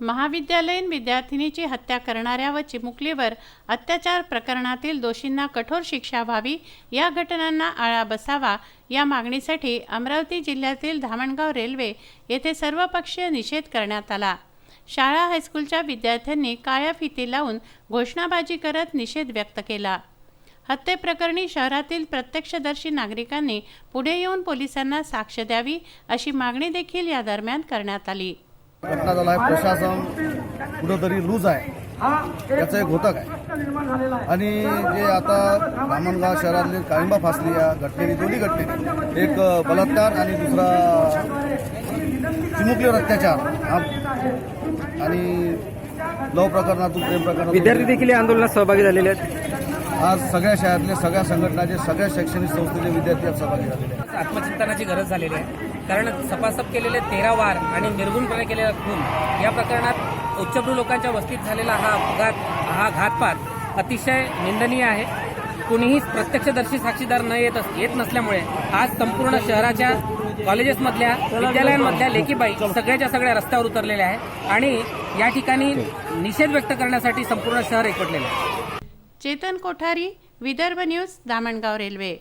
महाविद्यालयीन विद्यार्थिनीची हत्या करणाऱ्या व चिमुकलीवर अत्याचार प्रकरणातील दोषींना कठोर शिक्षा व्हावी, या घटनांना आळा बसावा या मागणीसाठी अमरावती जिल्ह्यातील धामणगाव रेल्वे येथे सर्वपक्षीय निषेध करण्यात आला। शाळा हायस्कूलच्या विद्यार्थ्यांनी काळ्या फिती लावून घोषणाबाजी करत निषेध व्यक्त केला। हत्येप्रकरणी शहरातील प्रत्यक्षदर्शी नागरिकांनी पुढे येऊन पोलिसांना साक्ष द्यावी अशी मागणी देखील या दरम्यान करण्यात आली। घटना झाला आहे, प्रशासन कुठेतरी लूज आहे, याचं एक घोतक आहे। आणि जे आता धामणगाव शहरातले काळिंबा फासली या घटनेने, दोन्ही घटनेने, एक बलात्कार आणि दुसरा चिमुकलीवर अत्याचार आणि लव प्रकरणातून प्रेम प्रकरणातून विद्यार्थी देखील या आंदोलनात सहभागी झालेले आहेत। आज सगळ्या शहरातले, सगळ्या संघटनाचे, सगळ्या शैक्षणिक संस्थेचे विद्यार्थी आज सहभागी झालेले आहेत। आत्मचिंतनाची गरज झालेली आहे, कारण सपासप केलेले 13 वार आणि निर्गुणपणे केलेला खून या प्रकरणात उच्चभ्रू लोकांच्या वस्तीत झालेला हा घातपात अतिशय निंदनीय आहे। कुणीही प्रत्यक्षदर्शी साक्षीदार येत नसल्यामुळे आज संपूर्ण शहराच्या कॉलेजेसमधल्या, विद्यालयांमधल्या लेकीबाई सगळ्याच्या सगळ्या रस्त्यावर उतरलेल्या आहे आणि या ठिकाणी निषेध व्यक्त करण्यासाठी संपूर्ण शहर एकवटलेलं आहे। Chetan Kothari, Vidarbha news, Dhamangaon railway.